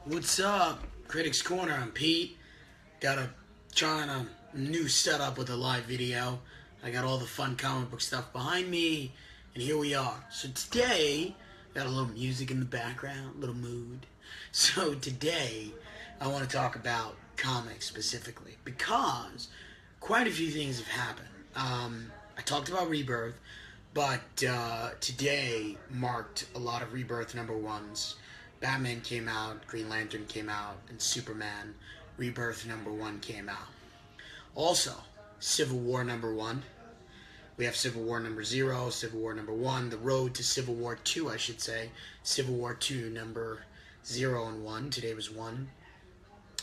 What's up? Critics Corner, I'm Pete. Trying a new setup with a live video. I got all the fun comic book stuff behind me, and here we are. So today, got a little music in the background, a little mood. So today, I want to talk about comics specifically, because quite a few things have happened. I talked about Rebirth, but today marked a lot of Rebirth number ones. Batman came out, Green Lantern came out, and Superman Rebirth number 1 came out. Also, Civil War number 1. We have Civil War number 0, Civil War number 1, the road to Civil War 2, I should say. Civil War 2 number 0 and 1. Today was 1.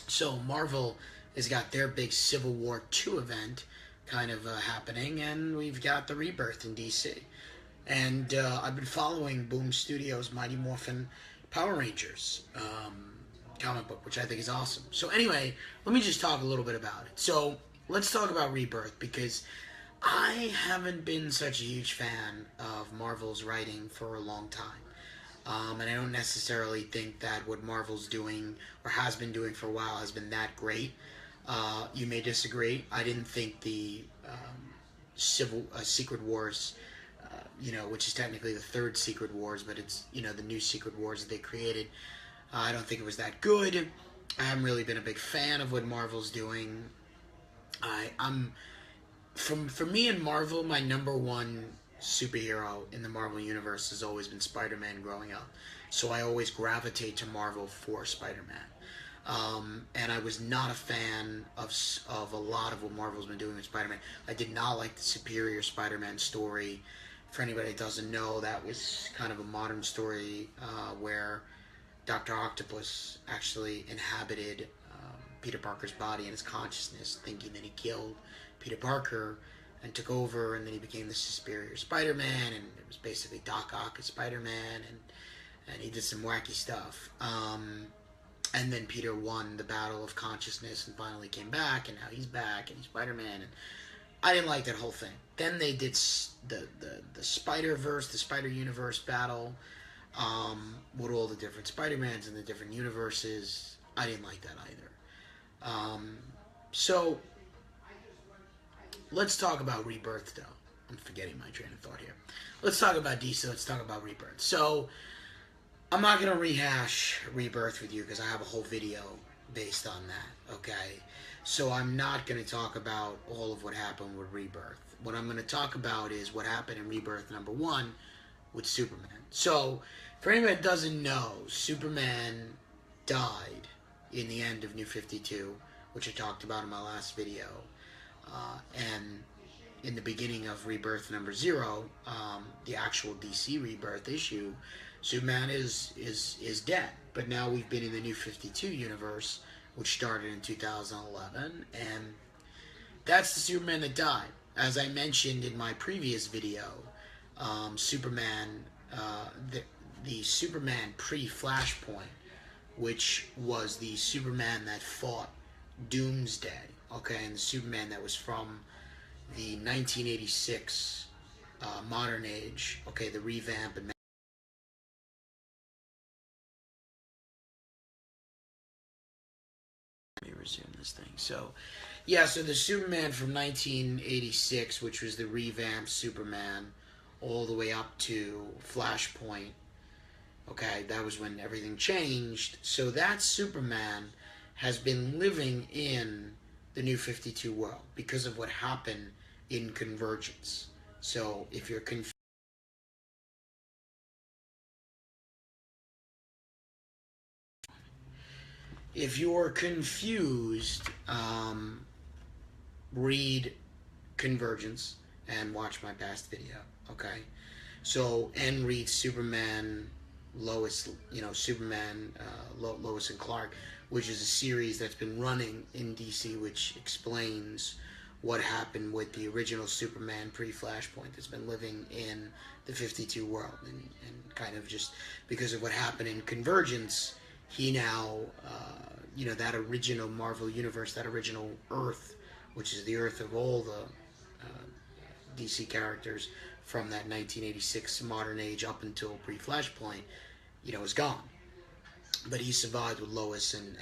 So Marvel has got their big Civil War 2 event kind of happening, and we've got the Rebirth in DC. And I've been following Boom Studios' Mighty Morphin Power Rangers comic book, which I think is awesome. So anyway, let me just talk a little bit about it. So let's talk about Rebirth, because I haven't been such a huge fan of Marvel's writing for a long time. And I don't necessarily think that what Marvel's doing, or has been doing for a while, has been that great. You may disagree. I didn't think the Secret Wars, which is technically the third Secret Wars, but it's, the new Secret Wars that they created. I don't think it was that good. I haven't really been a big fan of what Marvel's doing. For me and Marvel, my number one superhero in the Marvel Universe has always been Spider-Man growing up. So I always gravitate to Marvel for Spider-Man. And I was not a fan of a lot of what Marvel's been doing with Spider-Man. I did not like the Superior Spider-Man story. For anybody that doesn't know, that was kind of a modern story where Dr. Octopus actually inhabited Peter Parker's body and his consciousness, thinking that he killed Peter Parker and took over, and then he became the Superior Spider-Man, and it was basically Doc Ock as Spider-Man, and he did some wacky stuff. And then Peter won the battle of consciousness and finally came back, and now he's back, and he's Spider-Man, and I didn't like that whole thing. Then they did the Spider-Verse, the Spider-Universe battle, with all the different Spider-Mans and the different universes. I didn't like that either. So, let's talk about Rebirth, though. I'm forgetting my train of thought here. Let's talk about DC, let's talk about Rebirth. So, I'm not going to rehash Rebirth with you, because I have a whole video based on that, okay? So I'm not going to talk about all of what happened with Rebirth. What I'm going to talk about is what happened in Rebirth number 1 with Superman. So, for anybody that doesn't know, Superman died in the end of New 52, which I talked about in my last video. And in the beginning of Rebirth number 0, the actual DC Rebirth issue, Superman is dead. But now we've been in the New 52 universe, which started in 2011, and that's the Superman that died. As I mentioned in my previous video, Superman, the Superman pre-Flashpoint, which was the Superman that fought Doomsday, okay, and the Superman that was from the 1986 modern age, okay, the revamp and resume this thing. So, yeah, so the Superman from 1986, which was the revamped Superman, all the way up to Flashpoint, okay, that was when everything changed. So that Superman has been living in the New 52 world because of what happened in Convergence. So if you're confused, read Convergence and watch my past video, okay? So, and read Superman, Lois and Clark, which is a series that's been running in DC, which explains what happened with the original Superman pre-Flashpoint that's been living in the 52 world, and kind of just because of what happened in Convergence, he now, that original Marvel Universe, that original Earth, which is the Earth of all the DC characters from that 1986 modern age up until pre-Flashpoint, is gone. but he survived with Lois and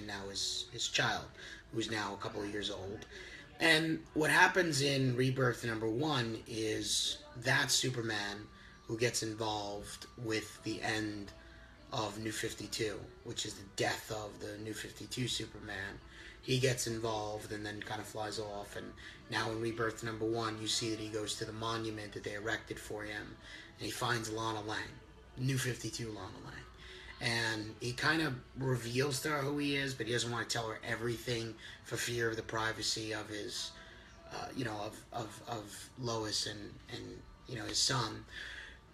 now his child, who's now a couple of years old. And what happens in Rebirth #1 is that Superman who gets involved with the end of New 52, which is the death of the New 52 Superman. He gets involved and then kind of flies off. And now in Rebirth #1, you see that he goes to the monument that they erected for him, and he finds Lana Lang, New 52 Lana Lang. And he kind of reveals to her who he is, but he doesn't want to tell her everything for fear of the privacy of his, of Lois and his son.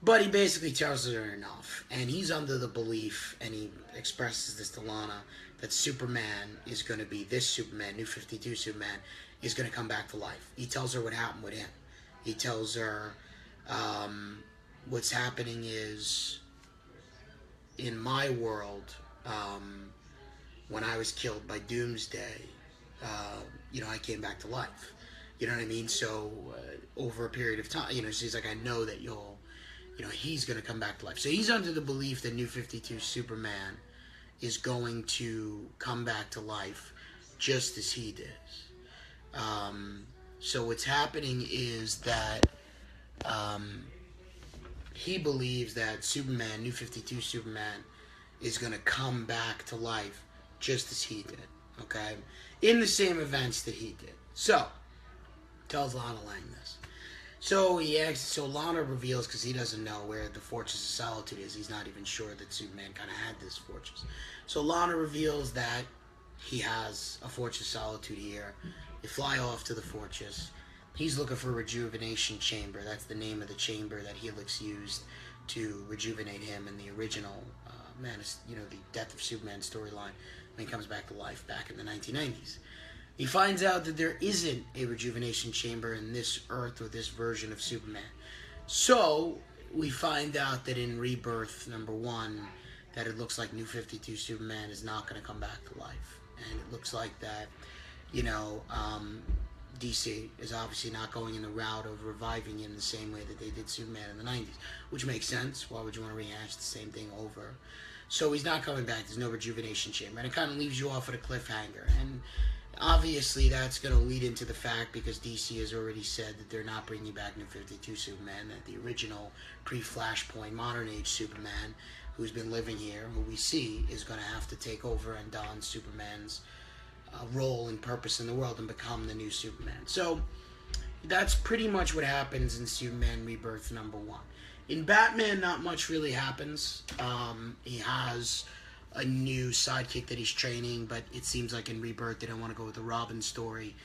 But he basically tells her enough, and he's under the belief, and he expresses this to Lana, that Superman is going to be this Superman, New 52 Superman, is going to come back to life. He tells her what happened with him. He tells her what's happening is, in my world, when I was killed by Doomsday, I came back to life. You know what I mean? So over a period of time, she's like, I know that he's going to come back to life. So he's under the belief that New 52 Superman is going to come back to life just as he did. So what's happening is that he believes that Superman, New 52 Superman, is going to come back to life just as he did, okay? In the same events that he did. So, tells Lana Lang this. So Lana reveals, because he doesn't know where the Fortress of Solitude is. He's not even sure that Superman kind of had this fortress. So Lana reveals that he has a Fortress of Solitude here. They fly off to the fortress. He's looking for a rejuvenation chamber. That's the name of the chamber that Helix used to rejuvenate him in the original the Death of Superman storyline when he comes back to life back in the 1990s. He finds out that there isn't a rejuvenation chamber in this Earth or this version of Superman. So we find out that in Rebirth #1 that it looks like New 52 Superman is not going to come back to life. And it looks like that, DC is obviously not going in the route of reviving him the same way that they did Superman in the 90s, which makes sense. Why would you want to rehash the same thing over? So he's not coming back. There's no rejuvenation chamber. And it kind of leaves you off at a cliffhanger. And obviously that's going to lead into the fact, because DC has already said that they're not bringing back New 52 Superman, that the original pre-Flashpoint modern age Superman, who's been living here, who we see, is going to have to take over and don Superman's role and purpose in the world and become the new Superman. So that's pretty much what happens in Superman Rebirth #1. In Batman, not much really happens. He has a new sidekick that he's training, but it seems like in Rebirth they don't want to go with the Robin story,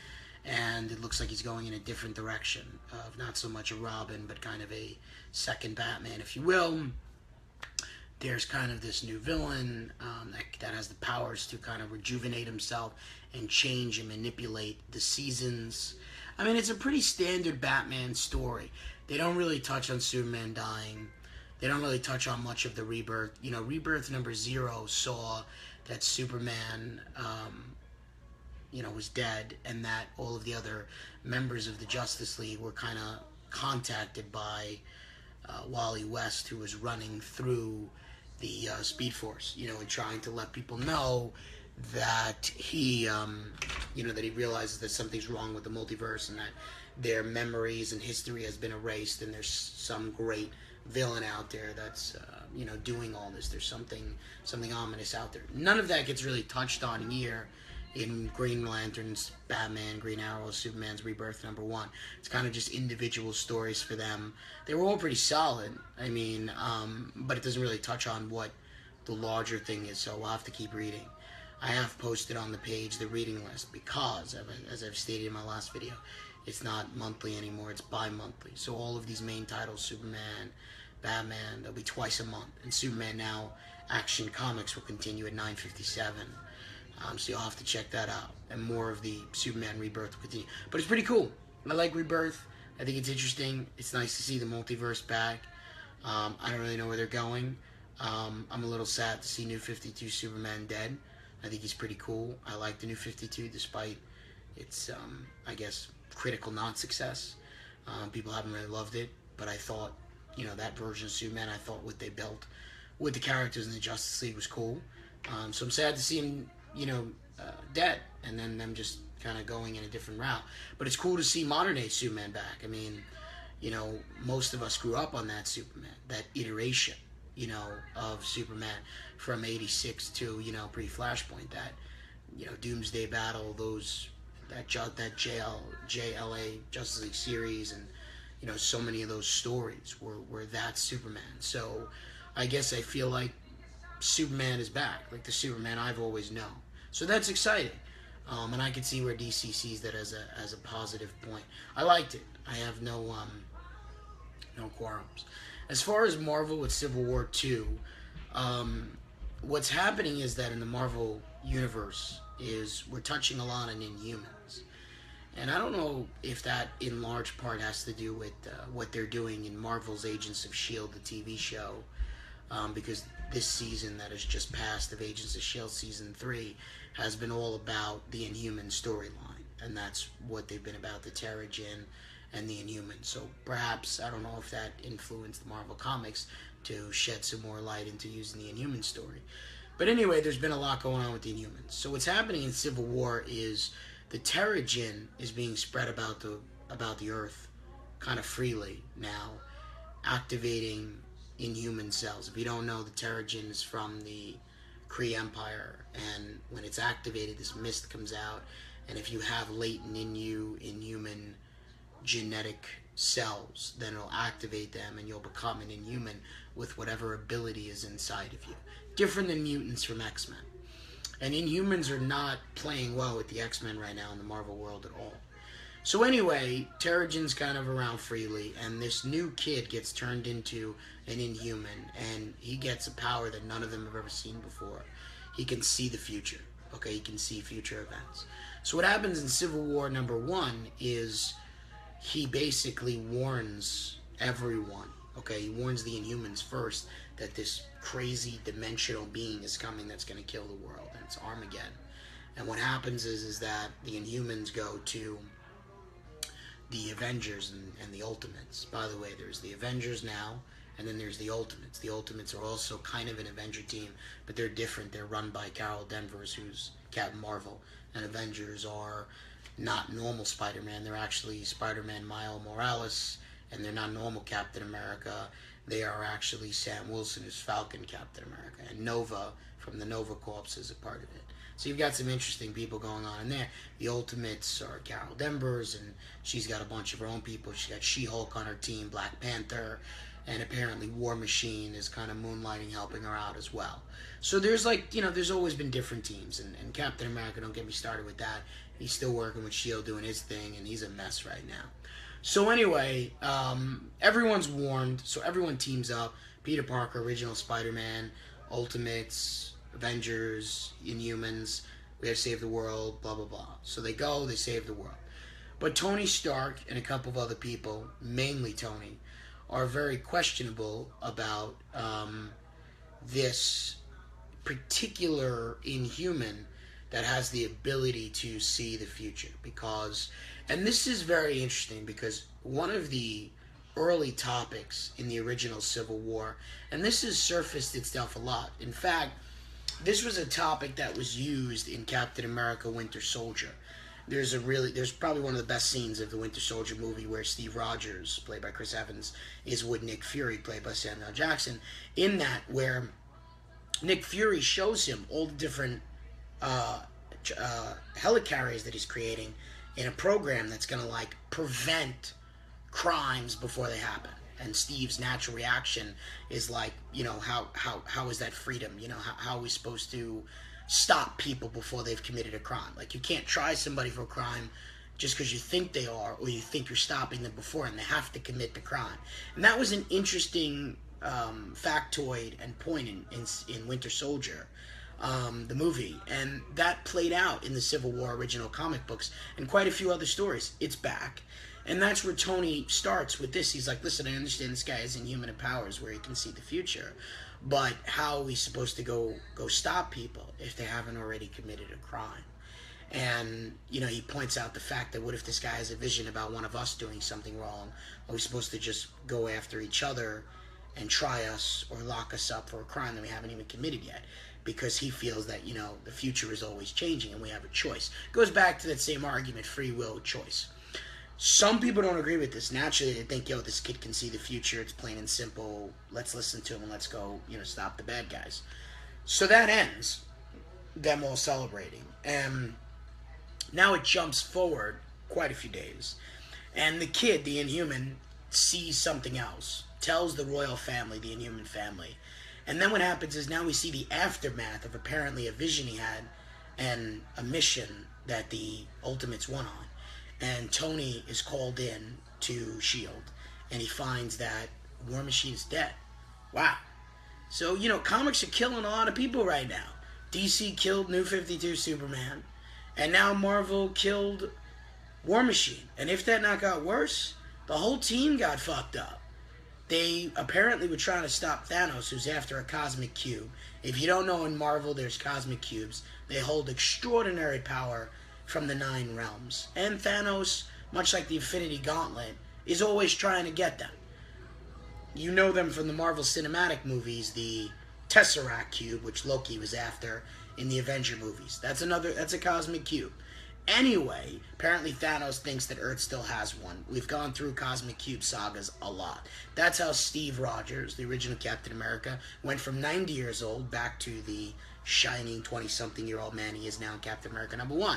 and it looks like he's going in a different direction of not so much a Robin, but kind of a second Batman, if you will. There's kind of this new villain that has the powers to kind of rejuvenate himself and change and manipulate the seasons. I mean, it's a pretty standard Batman story. They don't really touch on Superman dying. They don't really touch on much of the Rebirth. Rebirth #0 saw that Superman, was dead, and that all of the other members of the Justice League were kind of contacted by Wally West, who was running through the Speed Force, and trying to let people know that he, that he realizes that something's wrong with the multiverse and that their memories and history has been erased, and there's some great villain out there that's, doing all this. There's something ominous out there. None of that gets really touched on here in Green Lantern's Batman, Green Arrow, Superman's Rebirth #1. It's kind of just individual stories for them. They were all pretty solid. I mean, but it doesn't really touch on what the larger thing is, so we'll have to keep reading. I have posted on the page the reading list because, as I've stated in my last video, it's not monthly anymore, it's bi-monthly. So all of these main titles, Superman, Batman, they'll be twice a month. And Superman Now Action Comics will continue at 9:57. So you'll have to check that out. And more of the Superman Rebirth will continue. But it's pretty cool. I like Rebirth. I think it's interesting. It's nice to see the multiverse back. I don't really know where they're going. I'm a little sad to see New 52 Superman dead. I think he's pretty cool. I like the New 52 despite its, I guess, critical non-success. People haven't really loved it. But I thought, that version of Superman, I thought what they built with the characters in the Justice League was cool. So I'm sad to see him, dead, and then them just kind of going in a different route. But it's cool to see modern day Superman back. I mean, most of us grew up on that Superman, that iteration, of Superman from '86 to pre-Flashpoint. That Doomsday Battle, that JLA Justice League series, and so many of those stories were that Superman. So I guess I feel like Superman is back, like the Superman I've always known. So that's exciting. And I can see where DC sees that as a positive point. I liked it. I have no qualms. As far as Marvel with Civil War 2, what's happening is that in the Marvel universe is we're touching a lot on Inhumans. And I don't know if that in large part has to do with what they're doing in Marvel's Agents of S.H.I.E.L.D., the TV show, because this season that has just passed of Agents of S.H.I.E.L.D. Season 3 has been all about the Inhuman storyline, and that's what they've been about, the Terrigen and the Inhumans. So perhaps, I don't know if that influenced the Marvel Comics to shed some more light into using the Inhuman story. But anyway, there's been a lot going on with the Inhumans. So what's happening in Civil War is the Terrigen is being spread about the Earth kind of freely now, activating Inhuman cells. If you don't know, the Terrigen is from the Kree Empire, and when it's activated, this mist comes out, and if you have latent in you Inhuman genetic cells, then it'll activate them, and you'll become an Inhuman with whatever ability is inside of you. Different than mutants from X-Men. And Inhumans are not playing well with the X-Men right now in the Marvel world at all. So anyway, Terrigen's kind of around freely, and this new kid gets turned into an Inhuman, and he gets a power that none of them have ever seen before. He can see the future. Okay, he can see future events. So what happens in Civil War #1 is he basically warns everyone. Okay, he warns the Inhumans first that this crazy dimensional being is coming that's going to kill the world, and it's Armageddon. And what happens is that the Inhumans go to the Avengers and the Ultimates. By the way, there's the Avengers now, and then there's the Ultimates. The Ultimates are also kind of an Avenger team, but they're different. They're run by Carol Danvers, who's Captain Marvel, and Avengers are not normal Spider-Man. They're actually Spider-Man Miles Morales, and they're not normal Captain America. They are actually Sam Wilson, who's Falcon Captain America, and Nova from the Nova Corps is a part of it. So you've got some interesting people going on in there. The Ultimates are Carol Danvers, and she's got a bunch of her own people. She's got She-Hulk on her team, Black Panther, and apparently War Machine is kind of moonlighting, helping her out as well. So there's there's always been different teams, and Captain America, don't get me started with that. He's still working with S.H.I.E.L.D. doing his thing, and he's a mess right now. So anyway, everyone's warned, so everyone teams up. Peter Parker, original Spider-Man, Ultimates, Avengers, Inhumans, we have to save the world, blah, blah, blah. So they go, they save the world. But Tony Stark and a couple of other people, mainly Tony, are very questionable about this particular Inhuman that has the ability to see the future. Because, and this is very interesting because one of the early topics in the original Civil War, and this has surfaced itself a lot. In fact, this was a topic that was used in Captain America Winter Soldier. There's probably one of the best scenes of the Winter Soldier movie where Steve Rogers, played by Chris Evans, is with Nick Fury, played by Samuel L. Jackson, in that where Nick Fury shows him all the different helicarriers that he's creating in a program that's going to prevent crimes before they happen. And Steve's natural reaction is how is that freedom? How are we supposed to stop people before they've committed a crime? You can't try somebody for a crime just because you think they are, or you think you're stopping them before, and they have to commit the crime. And that was an interesting factoid and point in Winter Soldier, the movie, and that played out in the Civil War original comic books and quite a few other stories. It's back. And that's where Tony starts with this. He's like, listen, I understand this guy has inhuman powers where he can see the future, but how are we supposed to go stop people if they haven't already committed a crime? And, he points out the fact that what if this guy has a vision about one of us doing something wrong? Are we supposed to just go after each other and try us or lock us up for a crime that we haven't even committed yet, because he feels that, you know, the future is always changing and we have a choice. It goes back to that same argument, free will, choice. Some people don't agree with this. Naturally, they think, yo, this kid can see the future. It's plain and simple. Let's listen to him and let's go, you know, stop the bad guys. So that ends them all celebrating. And now it jumps forward quite a few days. And the kid, the Inhuman, sees something else. Tells the royal family, the Inhuman family. And then what happens is now we see the aftermath of apparently a vision he had and a mission that the Ultimates won on. And Tony is called in to S.H.I.E.L.D. and he finds that War Machine is dead. Wow. So, you know, comics are killing a lot of people right now. DC killed New 52 Superman, and now Marvel killed War Machine. And if that not got worse, the whole team got fucked up. They apparently were trying to stop Thanos, who's after a cosmic cube. If you don't know, in Marvel, there's cosmic cubes. They hold extraordinary power from the 9 realms. And Thanos, much like the Infinity Gauntlet, is always trying to get them. You know them from the Marvel Cinematic movies, the Tesseract Cube, which Loki was after in the Avenger movies. That's a cosmic cube. Anyway, apparently Thanos thinks that Earth still has one. We've gone through cosmic cube sagas a lot. That's how Steve Rogers, the original Captain America, went from 90 years old back to the shining 20-something-year-old man he is now in Captain America #1.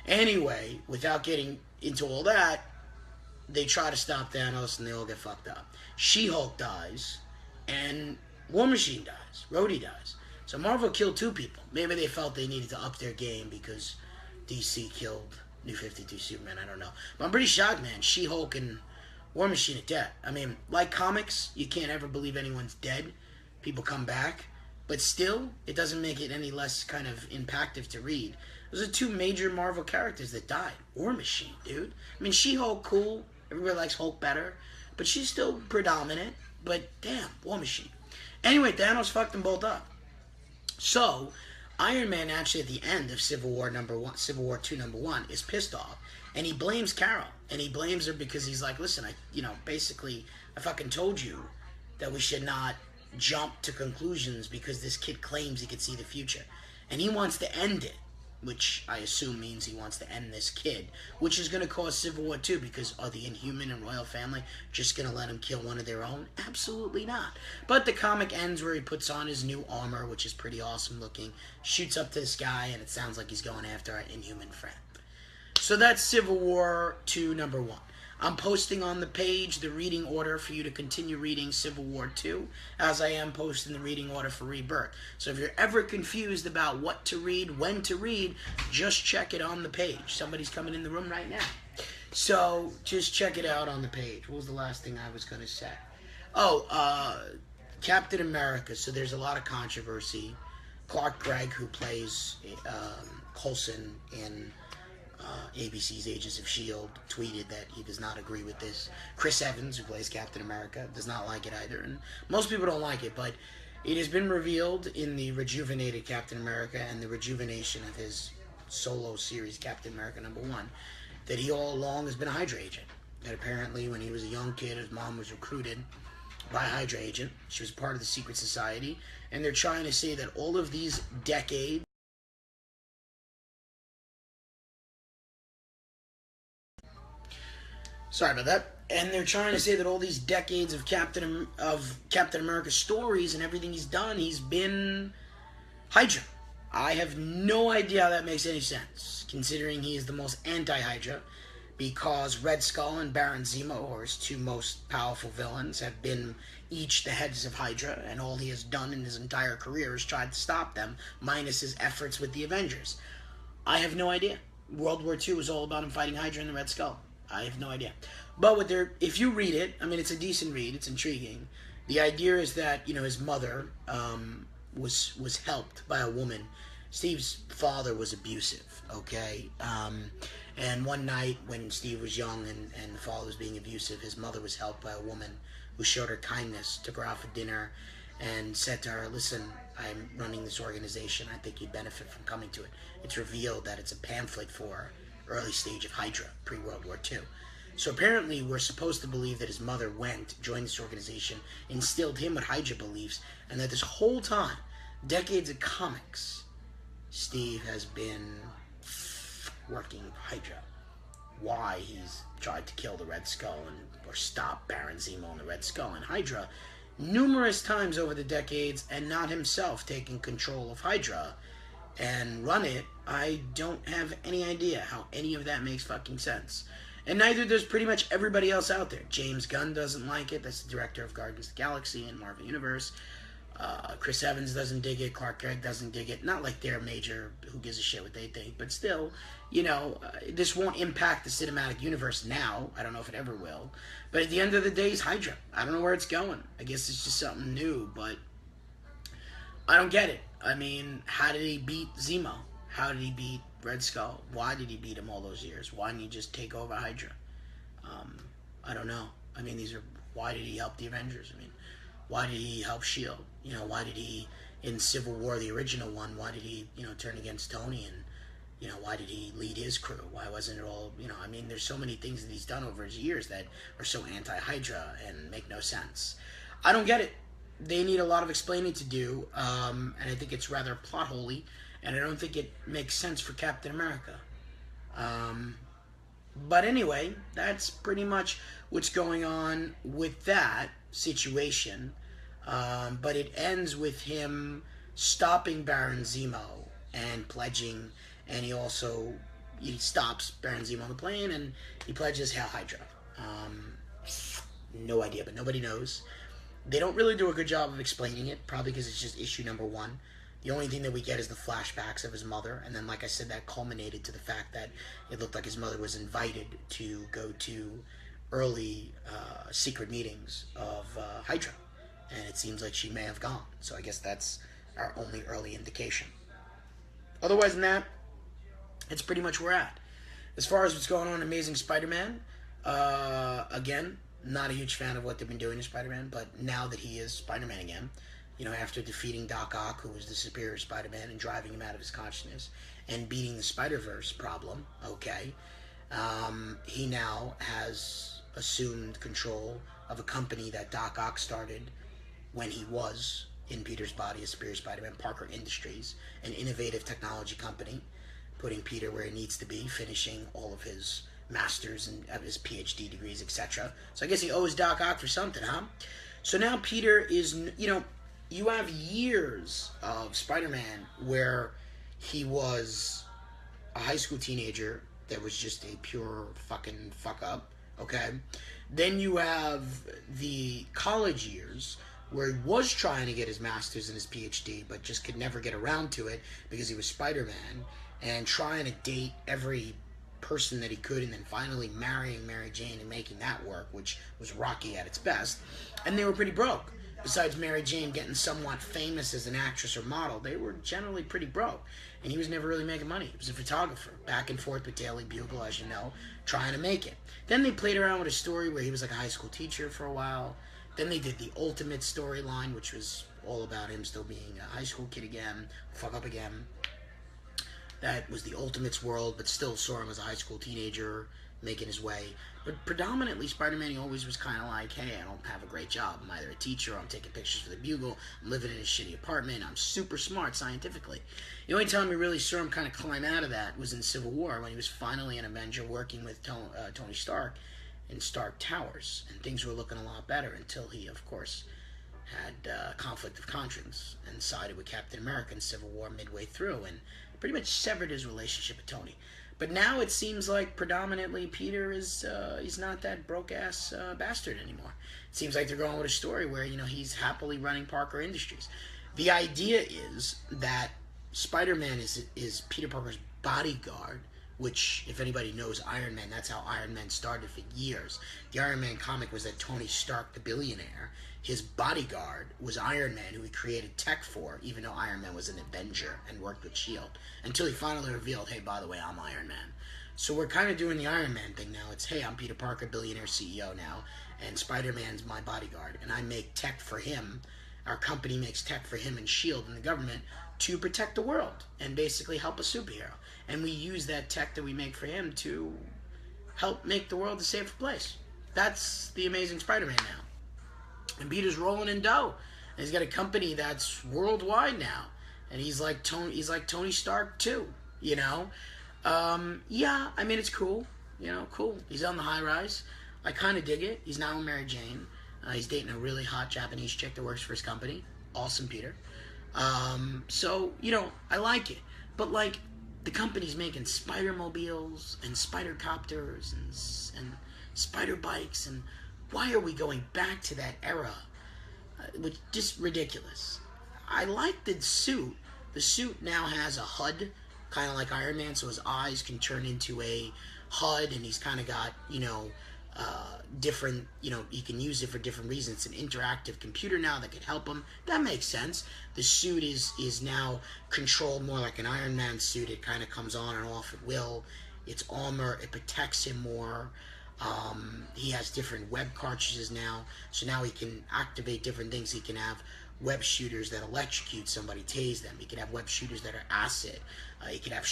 Anyway, without getting into all that, they try to stop Thanos and they all get fucked up. She-Hulk dies, and War Machine dies. Rhodey dies. So Marvel killed 2 people. Maybe they felt they needed to up their game because DC killed New 52 Superman. I don't know. But I'm pretty shocked, man. She-Hulk and War Machine are dead. I mean, like comics, you can't ever believe anyone's dead. People come back. But still, it doesn't make it any less kind of impactful to read. Those are 2 major Marvel characters that died. War Machine, dude. I mean, She-Hulk, cool. Everybody likes Hulk better. But she's still predominant. But damn, War Machine. Anyway, Thanos fucked them both up. So, Iron Man actually at the end of Civil War #1, Civil War II #1, is pissed off. And he blames Carol. And he blames her because he's like, listen, basically, I fucking told you that we should not jump to conclusions because this kid claims he could see the future. And he wants to end it, which I assume means he wants to end this kid, which is going to cause Civil War II, because are the Inhuman and Royal Family just going to let him kill one of their own? Absolutely not. But the comic ends where he puts on his new armor, which is pretty awesome looking, shoots up to the sky, and it sounds like he's going after our Inhuman friend. So that's Civil War II #1. I'm posting on the page the reading order for you to continue reading Civil War II, as I am posting the reading order for Rebirth. So if you're ever confused about what to read, when to read, just check it on the page. Somebody's coming in the room right now. So just check it out on the page. What was the last thing I was going to say? Oh, Captain America. So there's a lot of controversy. Clark Gregg, who plays Coulson in ABC's Agents of S.H.I.E.L.D., tweeted that he does not agree with this. Chris Evans, who plays Captain America, does not like it either. And most people don't like it, but it has been revealed in the rejuvenated Captain America and the rejuvenation of his solo series, Captain America #1, that he all along has been a Hydra agent. That apparently when he was a young kid, his mom was recruited by a Hydra agent. She was part of the secret society. And they're trying to say that all of these decades Sorry about that. And they're trying to say that all these decades of Captain America stories and everything he's done, he's been Hydra. I have no idea how that makes any sense, considering he is the most anti-Hydra, because Red Skull and Baron Zemo, or his 2 most powerful villains, have been each the heads of Hydra, and all he has done in his entire career is tried to stop them, minus his efforts with the Avengers. I have no idea. World War II was all about him fighting Hydra and the Red Skull. I have no idea. But if you read it, I mean, it's a decent read. It's intriguing. The idea is that, his mother was helped by a woman. Steve's father was abusive, okay? And one night when Steve was young and the father was being abusive, his mother was helped by a woman who showed her kindness, took her out for dinner, and said to her, listen, I'm running this organization. I think you'd benefit from coming to it. It's revealed that it's a pamphlet for early stage of Hydra, pre-World War II. So apparently we're supposed to believe that his mother went, joined this organization, instilled him with Hydra beliefs, and that this whole time, decades of comics, Steve has been working Hydra. Why he's tried to kill the Red Skull or stop Baron Zemo and the Red Skull and Hydra numerous times over the decades, and not himself taking control of Hydra and run it. I don't have any idea how any of that makes fucking sense. And neither does pretty much everybody else out there. James Gunn doesn't like it. That's the director of Guardians of the Galaxy and Marvel Universe. Chris Evans doesn't dig it. Clark Gregg doesn't dig it. Not like they're major, who gives a shit what they think. But still, this won't impact the cinematic universe now. I don't know if it ever will. But at the end of the day, it's Hydra. I don't know where it's going. I guess it's just something new. But I don't get it. I mean, how did he beat Zemo? How did he beat Red Skull? Why did he beat him all those years? Why didn't he just take over Hydra? I don't know. I mean, why did he help the Avengers? I mean, why did he help S.H.I.E.L.D.? Why did he, in Civil War, the original one, why did he, turn against Tony? And, why did he lead his crew? Why wasn't it all, I mean, there's so many things that he's done over his years that are so anti-Hydra and make no sense. I don't get it. They need a lot of explaining to do, and I think it's rather plot-holy, and I don't think it makes sense for Captain America. But anyway, that's pretty much what's going on with that situation. But it ends with him stopping Baron Zemo and pledging, and he stops Baron Zemo on the plane, and he pledges Hail Hydra. No idea, but nobody knows. They don't really do a good job of explaining it, probably because it's just issue number 1. The only thing that we get is the flashbacks of his mother, and then, like I said, that culminated to the fact that it looked like his mother was invited to go to early secret meetings of Hydra, and it seems like she may have gone. So I guess that's our only early indication. Otherwise than that, it's pretty much where we're at. As far as what's going on in Amazing Spider-Man, again, not a huge fan of what they've been doing to Spider-Man, but now that he is Spider-Man again, after defeating Doc Ock, who was the superior Spider-Man, and driving him out of his consciousness, and beating the Spider-Verse problem, he now has assumed control of a company that Doc Ock started when he was in Peter's body as superior Spider-Man, Parker Industries, an innovative technology company, putting Peter where he needs to be, finishing all of his masters and his PhD degrees, etc. So I guess he owes Doc Ock for something, huh? So now Peter is, you have years of Spider-Man where he was a high school teenager that was just a pure fucking fuck up, okay? Then you have the college years where he was trying to get his master's and his PhD, but just could never get around to it because he was Spider-Man, and trying to date every person that he could, and then finally marrying Mary Jane and making that work, which was rocky at its best. And they were pretty broke. Besides Mary Jane getting somewhat famous as an actress or model, they were generally pretty broke. And he was never really making money. He was a photographer, back and forth with Daily Bugle, as you know, trying to make it. Then they played around with a story where he was like a high school teacher for a while. Then they did the Ultimate storyline, which was all about him still being a high school kid again, fuck up again. That was the Ultimates world, but still saw him as a high school teenager, making his way. But predominantly, Spider-Man, he always was kind of like, hey, I don't have a great job. I'm either a teacher, or I'm taking pictures for the Bugle, I'm living in a shitty apartment, I'm super smart scientifically. The only time we really saw him kind of climb out of that was in Civil War, when he was finally an Avenger working with Tony Stark in Stark Towers. And things were looking a lot better until he, of course, had conflict of conscience and sided with Captain America in Civil War midway through, and pretty much severed his relationship with Tony. But now it seems like predominantly Peter is he's not that broke-ass bastard anymore. It seems like they're going with a story where, he's happily running Parker Industries. The idea is that Spider-Man is Peter Parker's bodyguard, which, if anybody knows Iron Man, that's how Iron Man started for years. The Iron Man comic was that Tony Stark, the billionaire, his bodyguard was Iron Man, who he created tech for, even though Iron Man was an Avenger and worked with S.H.I.E.L.D., until he finally revealed, hey, by the way, I'm Iron Man. So we're kind of doing the Iron Man thing now. It's, hey, I'm Peter Parker, billionaire CEO now, and Spider-Man's my bodyguard, and I make tech for him. Our company makes tech for him and S.H.I.E.L.D. and the government to protect the world and basically help a superhero. And we use that tech that we make for him to help make the world a safer place. That's the Amazing Spider-Man now. And Peter's rolling in dough. And he's got a company that's worldwide now. And he's like Tony Stark too, you know? Yeah, I mean, it's cool. You know, cool. He's on the high rise. I kind of dig it. He's now with Mary Jane. He's dating a really hot Japanese chick that works for his company. Awesome, Peter. So, you know, I like it. But, like, the company's making Spider-Mobiles and Spider-Copters and Spider-Bikes. And why are we going back to that era? Which just ridiculous. I like the suit. The suit now has a HUD, kind of like Iron Man, so his eyes can turn into a HUD, and he's kind of got, you know, different, you know, you can use it for different reasons. It's an interactive computer now that can help him. That makes sense. The suit is now controlled more like an Iron Man suit. It kind of comes on and off at will. It's armor. It protects him more. He has different web cartridges now, so now he can activate different things. He can have web shooters that electrocute somebody, tase them. He can have web shooters that are acid. He can have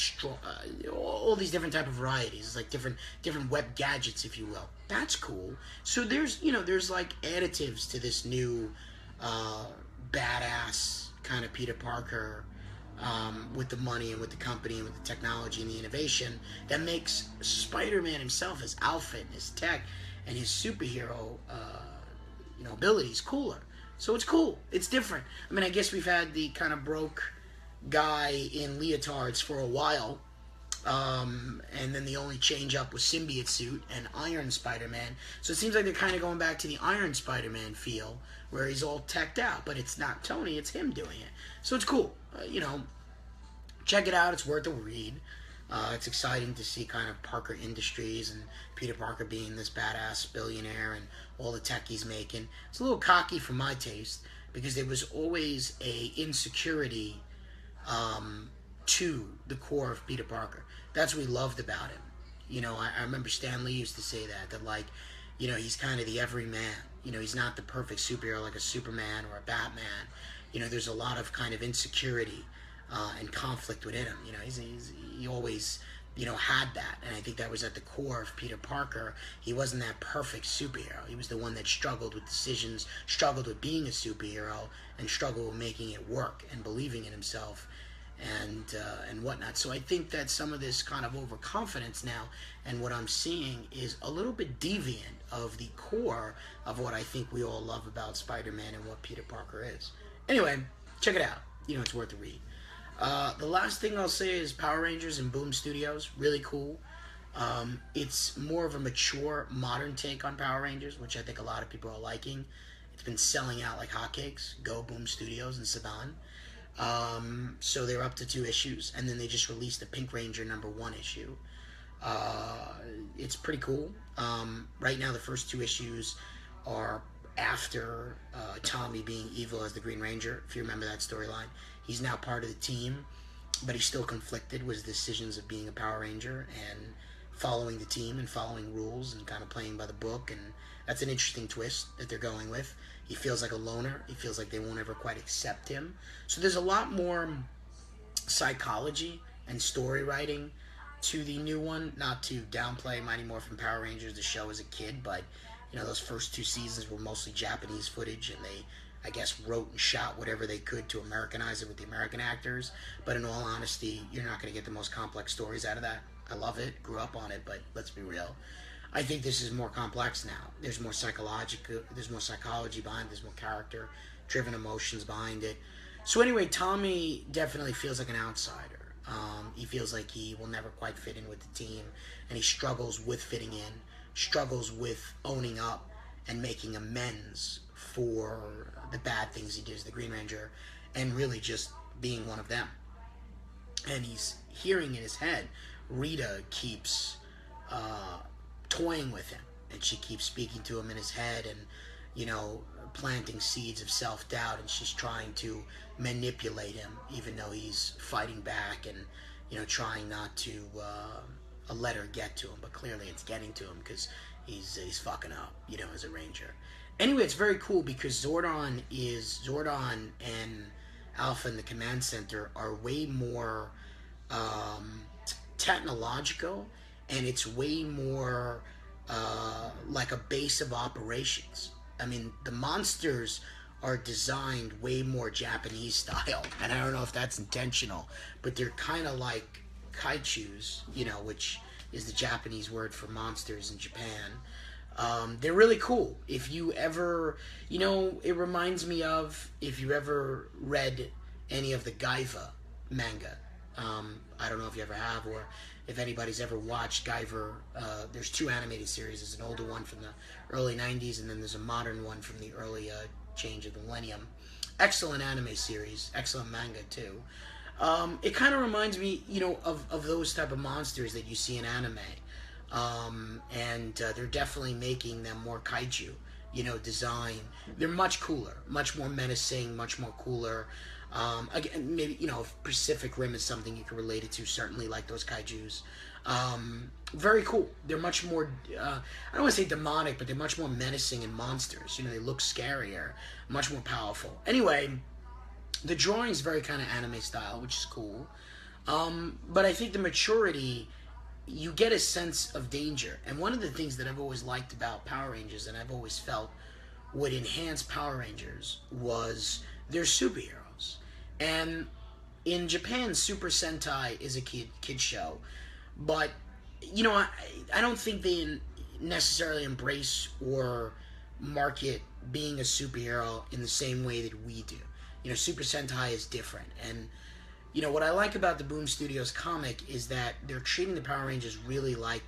all these different type of varieties. It's like different web gadgets, if you will. That's cool. So there's, you know, there's like additives to this new badass kind of Peter Parker, with the money and with the company and with the technology and the innovation that makes Spider-Man himself, his outfit and his tech and his superhero you know, abilities cooler. So it's cool. It's different. I mean, I guess we've had the kind of broke guy in leotards for a while. And then the only change up was symbiote suit and Iron Spider-Man. So it seems like they're kind of going back to the Iron Spider-Man feel, where he's all teched out, but it's not Tony, it's him doing it. So it's cool. You know, check it out. It's worth a read. It's exciting to see kind of Parker Industries and Peter Parker being this badass billionaire and all the tech he's making. It's a little cocky for my taste, because there was always a insecurity to the core of Peter Parker. That's what we loved about him. You know, I remember Stan Lee used to say that like, you know, he's kind of the everyman. You know, he's not the perfect superhero like a Superman or a Batman. You know, there's a lot of kind of insecurity and conflict within him. You know, he always, you know, had that. And I think that was at the core of Peter Parker. He wasn't that perfect superhero. He was the one that struggled with decisions, struggled with being a superhero, and struggled with making it work and believing in himself and whatnot. So I think that some of this kind of overconfidence now, and what I'm seeing is a little bit deviant of the core of what I think we all love about Spider-Man and what Peter Parker is. Anyway, check it out. You know, it's worth a read. The last thing I'll say is Power Rangers and Boom Studios. Really cool. It's more of a mature, modern take on Power Rangers, which I think a lot of people are liking. It's been selling out like hotcakes. Go Boom Studios in Sedan. So they're up to 2 issues, and then they just released the Pink Ranger #1 issue. It's pretty cool. Right now the first 2 issues are after Tommy being evil as the Green Ranger, if you remember that storyline. He's now part of the team, but he's still conflicted with his decisions of being a Power Ranger and following the team and following rules and kind of playing by the book, and that's an interesting twist that they're going with. He feels like a loner. He feels like they won't ever quite accept him. So there's a lot more psychology and story writing to the new one. Not to downplay Mighty Morphin Power Rangers, the show as a kid, but you know, those first 2 seasons were mostly Japanese footage, and they, I guess, wrote and shot whatever they could to Americanize it with the American actors. But in all honesty, you're not going to get the most complex stories out of that. I love it, grew up on it, but let's be real. I think this is more complex now. There's more psychology behind it. There's more character-driven emotions behind it. So anyway, Tommy definitely feels like an outsider. He feels like he will never quite fit in with the team, and he struggles with fitting in, struggles with owning up and making amends for the bad things he did as the Green Ranger, and really just being one of them. And he's hearing in his head, Rita keeps toying with him, and she keeps speaking to him in his head and, you know, planting seeds of self-doubt, and she's trying to manipulate him, even though he's fighting back and, you know, trying not to let her get to him. But clearly it's getting to him because he's fucking up, you know, as a Ranger. Anyway, it's very cool because Zordon and Alpha and the Command Center are way more technological and it's way more like a base of operations. I mean, the monsters are designed way more Japanese style, and I don't know if that's intentional, but they're kind of like kaijus, you know, which is the Japanese word for monsters in Japan. They're really cool. If you ever, you know, it reminds me of if you ever read any of the Gaiva manga. I don't know if you ever have, or if anybody's ever watched Guyver. There's two animated series. There's an older one from the early 90s, and then there's a modern one from the early change of the millennium. Excellent anime series. Excellent manga, too. It kind of reminds me, you know, of those type of monsters that you see in anime. And they're definitely making them more kaiju, you know, design. They're much cooler, much more menacing, much more cooler. Again, maybe, you know, if Pacific Rim is something you can relate it to, certainly like those kaijus. Very cool. They're much more, I don't want to say demonic, but they're much more menacing and monsters. You know, they look scarier, much more powerful. Anyway, the drawing's very kind of anime style, which is cool. But I think the maturity, you get a sense of danger. And one of the things that I've always liked about Power Rangers, and I've always felt would enhance Power Rangers, was their superheroes. And in Japan, Super Sentai is a kid show, but you know, I don't think they necessarily embrace or market being a superhero in the same way that we do. You know, Super Sentai is different, and you know what I like about the Boom Studios comic is that they're treating the Power Rangers really like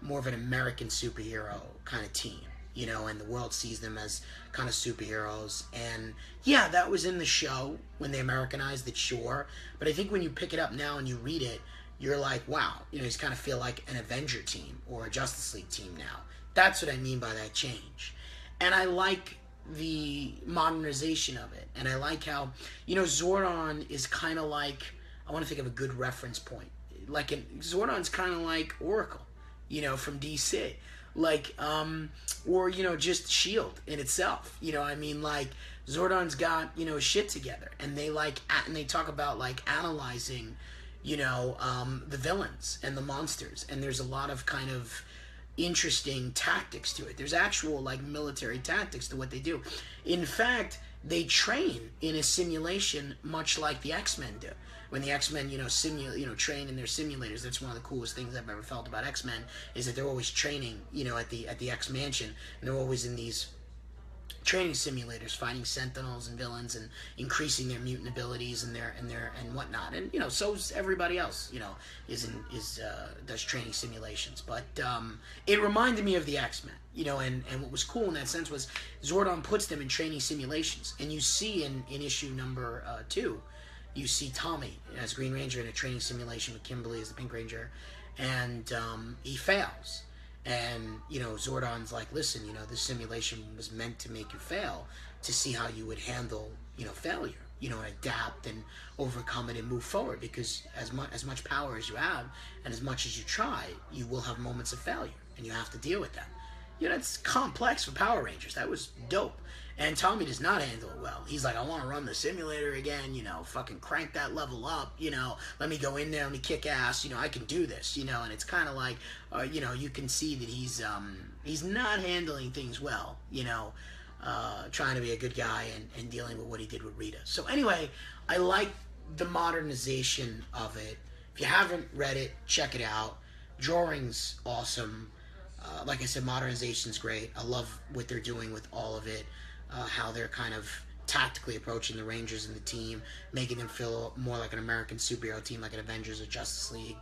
more of an American superhero kind of team. You know, and the world sees them as kind of superheroes. And yeah, that was in the show when they Americanized it, sure. But I think when you pick it up now and you read it, you're like, wow, you know, you kind of feel like an Avenger team or a Justice League team now. That's what I mean by that change. And I like the modernization of it. And I like how, you know, Zordon is kind of like, I want to think of a good reference point. Like, Zordon's kind of like Oracle, you know, from DC. Like, or, you know, just S.H.I.E.L.D. in itself. You know, I mean, like, Zordon's got, you know, shit together. And they, like, and they talk about, like, analyzing, you know, the villains and the monsters. And there's a lot of kind of interesting tactics to it. There's actual, like, military tactics to what they do. In fact, they train in a simulation much like the X-Men do. When the X-Men, you know, train in their simulators, that's one of the coolest things I've ever felt about X-Men, is that they're always training, you know, at the X-Mansion, and they're always in these training simulators, fighting Sentinels and villains, and increasing their mutant abilities and whatnot. And you know, so's everybody else, you know, does training simulations. But it reminded me of the X-Men, you know, and what was cool in that sense was Zordon puts them in training simulations, and you see in issue number 2. You see Tommy as Green Ranger in a training simulation with Kimberly as the Pink Ranger, and he fails. And, you know, Zordon's like, listen, you know, this simulation was meant to make you fail, to see how you would handle, you know, failure, you know, and adapt and overcome it and move forward, because as much power as you have and as much as you try, you will have moments of failure, and you have to deal with them. You know, it's complex for Power Rangers. That was dope. And Tommy does not handle it well. He's like, I want to run the simulator again, you know, fucking crank that level up, you know, let me go in there, let me kick ass, you know, I can do this, you know, and it's kind of like, you know, you can see that he's not handling things well, you know, trying to be a good guy and dealing with what he did with Rita. So anyway, I like the modernization of it. If you haven't read it, check it out. Drawing's awesome. Like I said, modernization's great. I love what they're doing with all of it. How they're kind of tactically approaching the Rangers and the team, making them feel more like an American superhero team, like an Avengers or Justice League.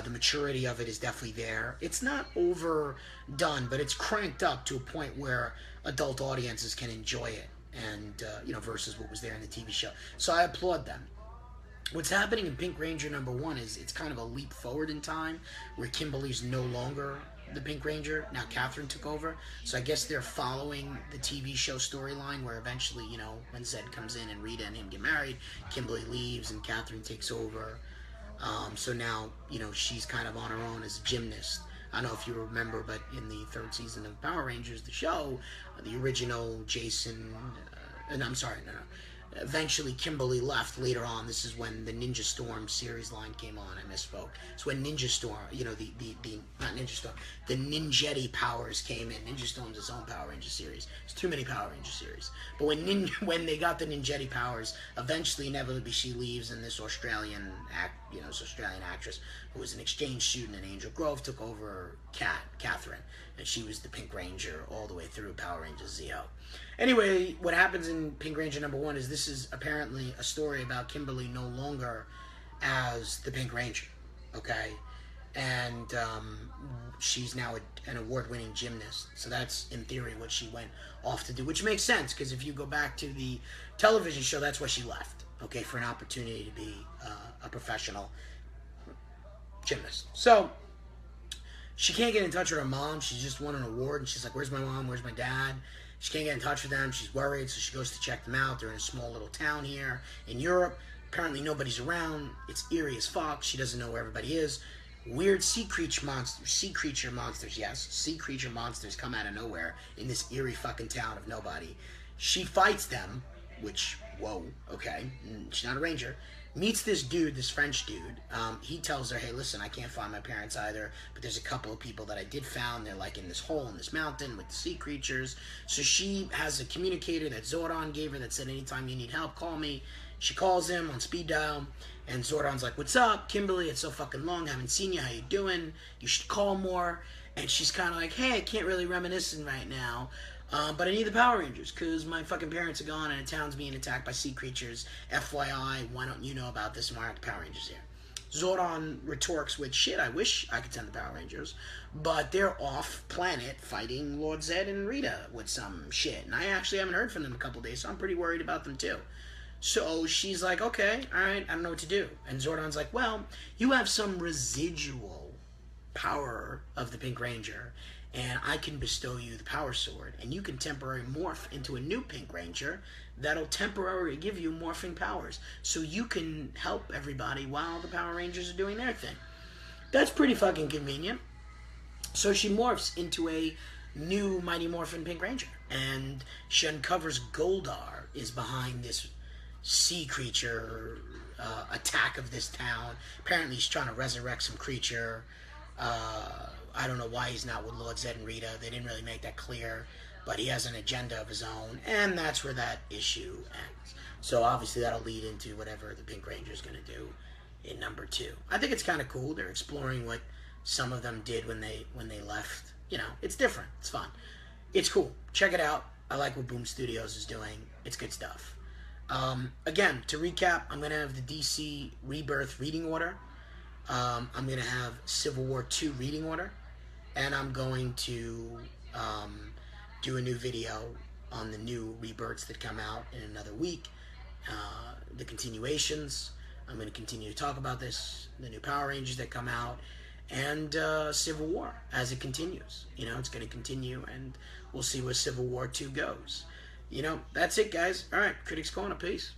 The maturity of it is definitely there. It's not overdone, but it's cranked up to a point where adult audiences can enjoy it, and you know, versus what was there in the TV show. So I applaud them. What's happening in Pink Ranger #1 is it's kind of a leap forward in time, where Kimberly's no longer the Pink Ranger. Now Catherine took over. So I guess they're following the TV show storyline, where eventually, you know, when Zed comes in and Rita and him get married, Kimberly leaves and Catherine takes over. So now, you know, she's kind of on her own as a gymnast. I don't know if you remember, but in the 3rd season of Power Rangers, the show, the original Jason, eventually Kimberly left later on. This is when the Ninja Storm series line came on. I misspoke. It's when Ninja Storm, you know, the not Ninja Storm, the Ninjetti powers came in. Ninja Storm's its own Power Ranger series. There's too many Power Ranger series. But when they got the Ninjetti powers, eventually inevitably she leaves, and this Australian actress who was an exchange student in Angel Grove took over Catherine, and she was the Pink Ranger all the way through Power Rangers Zeo. Anyway, what happens in Pink Ranger #1 is this is apparently a story about Kimberly no longer as the Pink Ranger, okay? And she's now an award-winning gymnast. So that's, in theory, what she went off to do, which makes sense, because if you go back to the television show, that's why she left, okay, for an opportunity to be a professional gymnast. So she can't get in touch with her mom. She just won an award, and she's like, where's my mom? Where's my dad? She can't get in touch with them. She's worried, so she goes to check them out. They're in a small little town here in Europe. Apparently nobody's around. It's eerie as fuck. She doesn't know where everybody is. Weird sea creature monsters come out of nowhere in this eerie fucking town of nobody. She fights them, which, whoa, okay, she's not a ranger. Meets this dude, this French dude. He tells her, hey, listen, I can't find my parents either, but there's a couple of people that I did found. They're like in this hole in this mountain with the sea creatures. So she has a communicator that Zordon gave her that said, anytime you need help, call me. She calls him on speed dial, and Zordon's like, what's up, Kimberly? It's so fucking long. Haven't seen you. How you doing? You should call more. And she's kind of like, hey, I can't really reminisce right now. But I need the Power Rangers, because my fucking parents are gone and the town's being attacked by sea creatures. FYI, why don't you know about this and why aren't the Power Rangers here? Zordon retorts with, shit, I wish I could send the Power Rangers, but they're off-planet fighting Lord Zed and Rita with some shit. And I actually haven't heard from them in a couple days, so I'm pretty worried about them too. So she's like, okay, alright, I don't know what to do. And Zordon's like, well, you have some residual power of the Pink Ranger, and I can bestow you the Power Sword, and you can temporarily morph into a new Pink Ranger that'll temporarily give you morphing powers, so you can help everybody while the Power Rangers are doing their thing. That's pretty fucking convenient. So she morphs into a new Mighty Morphin Pink Ranger, and she uncovers Goldar is behind this sea creature attack of this town. Apparently he's trying to resurrect some creature. I don't know why he's not with Lord Zed and Rita. They didn't really make that clear. But he has an agenda of his own. And that's where that issue ends. So obviously that'll lead into whatever the Pink Ranger's going to do in #2. I think it's kind of cool. They're exploring what some of them did when they left. You know, it's different. It's fun. It's cool. Check it out. I like what Boom Studios is doing. It's good stuff. Again, to recap, I'm going to have the DC Rebirth reading order. I'm going to have Civil War 2 reading order. And I'm going to do a new video on the new Rebirths that come out in another week. The continuations. I'm going to continue to talk about this. The new Power Rangers that come out. And Civil War as it continues. You know, it's going to continue, and we'll see where Civil War 2 goes. You know, that's it, guys. All right, Critics Corner. Peace.